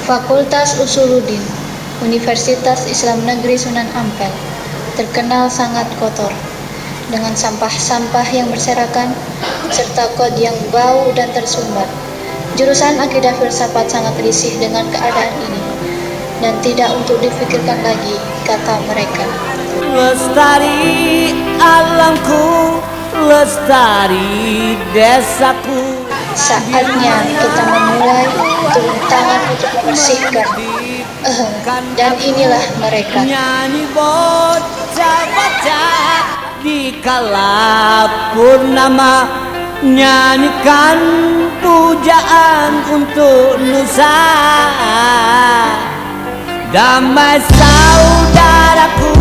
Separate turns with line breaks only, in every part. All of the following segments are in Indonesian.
Fakultas Usuluddin, Universitas Islam Negeri Sunan Ampel, terkenal sangat kotor, dengan sampah-sampah yang berserakan, serta kod yang bau dan tersumbat. Jurusan Akidah Filsafat sangat risih dengan keadaan ini, dan tidak untuk difikirkan lagi, kata mereka.
Lestari alamku, lestari desaku.
Saatnya kita memulai turun tangan untuk membersihkan. Dan inilah mereka.
Nyanyi bocah-bocah di kala purnama, nyanyikan pujaan untuk Nusa. Damai saudaraku,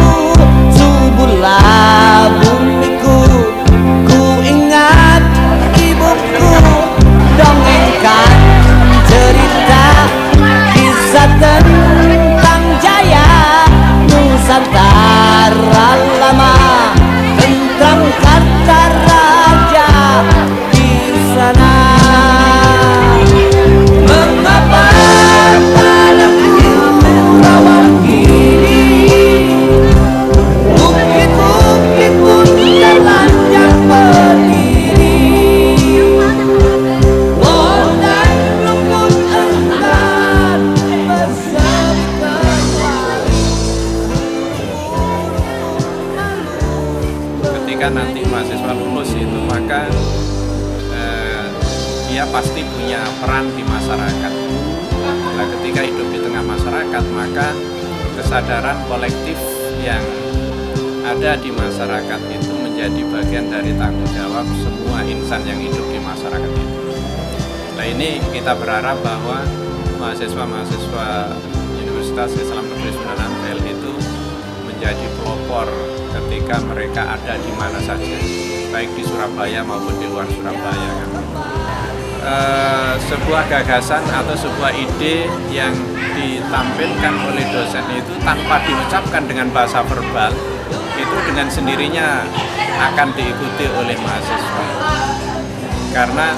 suburlah bumiku. Ku ingat ibuku dongengkan cerita kisah tentang jaya Nusantara lama, tentang kata raja di sana. Mengapa padaku merawat kini, bukit-bukit pun terlanjur berdiri. Modal rumput enggan berseri kembali.
Ketika nanti mahasiswa lulus itu, maka dia pasti punya peran di masyarakat. Nah, ketika hidup di tengah masyarakat, maka kesadaran kolektif yang ada di masyarakat itu menjadi bagian dari tanggung jawab semua insan yang hidup di masyarakat itu. Nah, ini kita berharap bahwa mahasiswa-mahasiswa Universitas Islam Negeri Sunan Ampel itu menjadi pelopor ketika mereka ada di mana saja, baik di Surabaya maupun di luar Surabaya. Sebuah gagasan atau sebuah ide yang ditampilkan oleh dosen itu tanpa diucapkan dengan bahasa verbal, itu dengan sendirinya akan diikuti oleh mahasiswa. Karena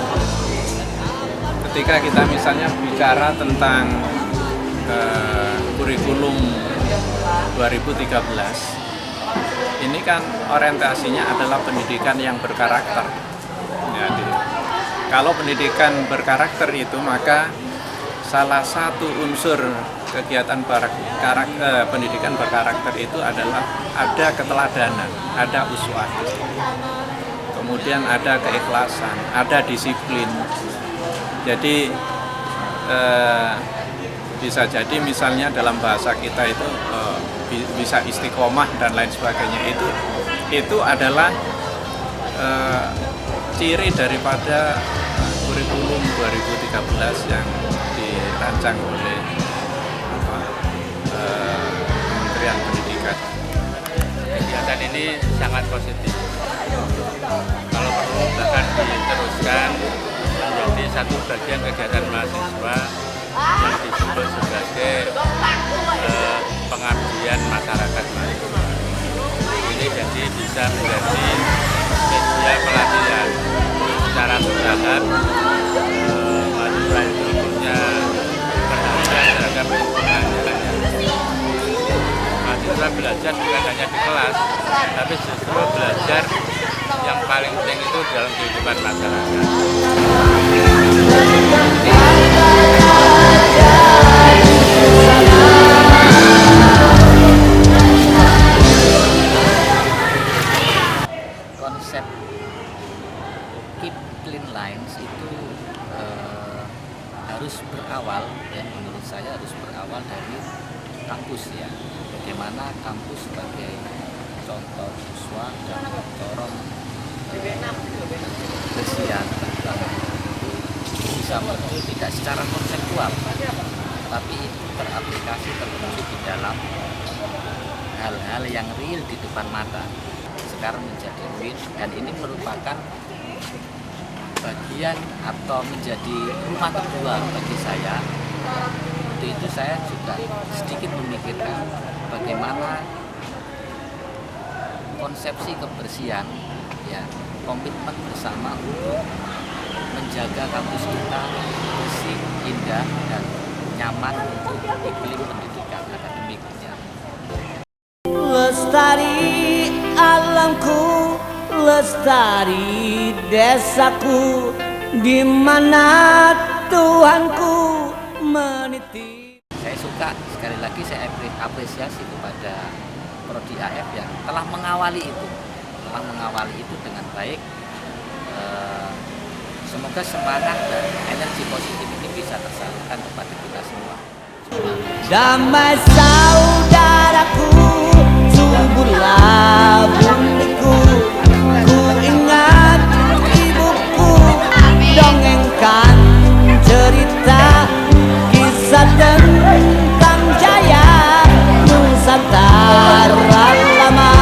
ketika kita misalnya bicara tentang kurikulum 2013, ini kan orientasinya adalah pendidikan yang berkarakter. Jadi, kalau pendidikan berkarakter itu, maka salah satu unsur kegiatan pendidikan berkarakter itu adalah ada keteladanan, ada uswah, kemudian ada keikhlasan, ada disiplin. Jadi bisa jadi misalnya dalam bahasa kita itu bisa istiqomah dan lain sebagainya, itu adalah ciri daripada kurikulum 2013 yang dirancang oleh Kementerian Pendidikan.
Kegiatan ini sangat positif. Kalau perlu bahkan diteruskan menjadi satu bagian kegiatan mahasiswa yang disebut sebagai pengabdian masyarakat mahasiswa. Ini jadi bisa menjadi media pelatihan secara bertahap. Mahasiswa itu punya perhatian terhadap lingkungannya. Mahasiswa belajar bukan hanya di kelas, tapi justru belajar yang paling penting itu dalam kehidupan masyarakat.
Konsep Keep Clean Lines itu harus berawal, ya, menurut saya harus berawal dari kampus, ya. Bagaimana kampus sebagai contoh uswah dan mendorong kebersihan tentang bisa muncul tidak secara konseptual, tapi itu teraplikasi terwujud di dalam hal-hal yang real di depan mata. Sekarang menjadi win, dan ini merupakan bagian atau menjadi rumah kedua bagi saya. Untuk itu saya juga sedikit memikirkan bagaimana konsepsi kebersihan, ya, komitmen bersama untuk menjaga kampus kita bersih, indah, dan nyaman untuk iklim pendidikan akademiknya.
Lestari alamku, lestari desaku, di mana Tuhanku menitip.
Saya suka, sekali lagi saya apresiasi kepada Prodi AF yang telah mengawali itu dengan baik. Semoga semangat dan energi positif ini bisa tersalurkan kepada kita semua.
Damai saudaraku, suburlah bumiku, ku ingat ibuku dongengkan cerita kisah tentang jaya Nusantara lama,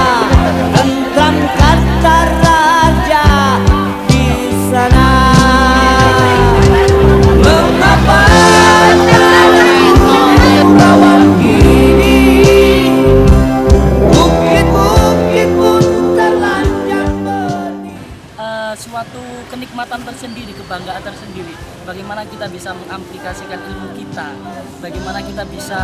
tentram kata raja di sana. Mengapa rawan ini, bukit-bukit pun terlanjur benih.
Suatu kenikmatan tersendiri, kebanggaan tersendiri. Bagaimana kita bisa mengaplikasikan ilmu kita, bagaimana kita bisa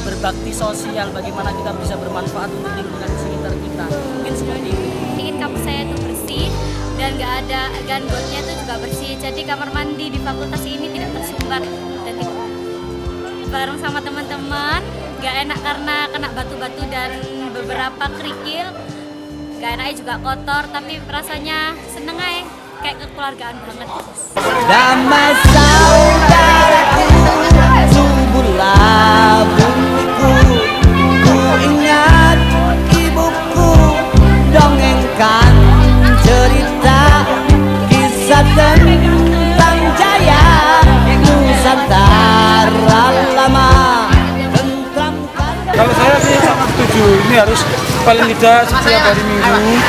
berbakti sosial, bagaimana kita bisa bermanfaat untuk lingkungan sekitar kita. Mungkin seperti itu.
Ingin kampus saya itu bersih dan nggak ada gunboardnya itu juga bersih. Jadi kamar mandi di fakultas ini tidak tersumbat dan bareng sama teman-teman. Nggak enak karena kena batu-batu dan beberapa kerikil. Nggak enaknya juga kotor, tapi rasanya seneng aja, kayak kekeluargaan banget.
Damai saudaraku, suburlah bumiku, ku ingat ibuku dongengkan cerita kisah tentang jaya Nusantara lama, tentram.
Kalau saya sih sangat setuju, ini harus paling tidak setiap hari Minggu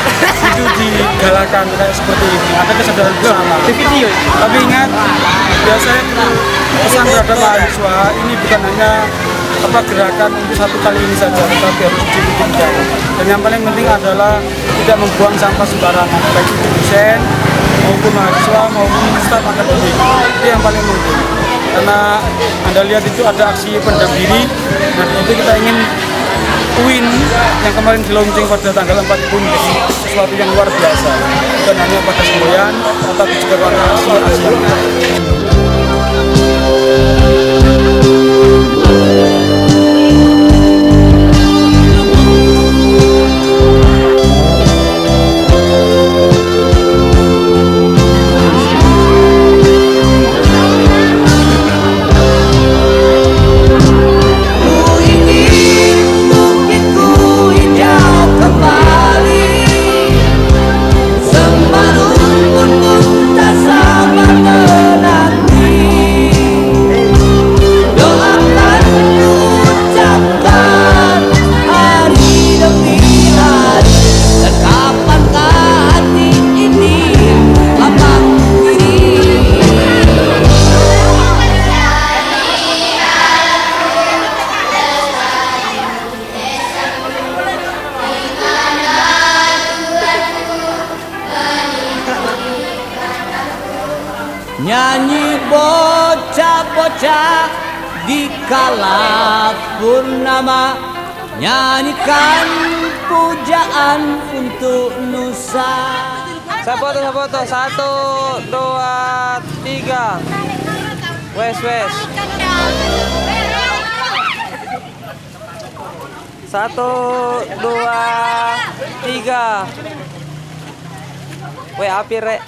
itu digalakan kayak seperti ini, ada kesadaran bersama. Tapi ingat, biasanya pesan terhadap mahasiswa ini bukan hanya gerakan untuk satu kali ini saja, tetapi harus dirutinkan. Dan yang paling penting adalah tidak membuang sampah sembarangan, baik itu dosen maupun mahasiswa maupun staf akademik. Itu yang paling penting. Karena Anda lihat itu ada aksi pendam diri, nah itu kita ingin UIN yang kemarin di launching pada tanggal 4 itu menjadi sesuatu yang luar biasa, bukan hanya pada semboyan, tetapi juga pada aksi yang lain.
Nyanyi bocah-bocah di kala purnama, nyanyikan pujaan untuk Nusa.
Saya foto, 1, 2, 3. Wes. 1, 2, 3. Api rek.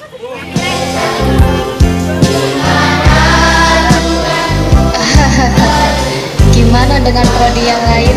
Gimana dengan prodi yang lain?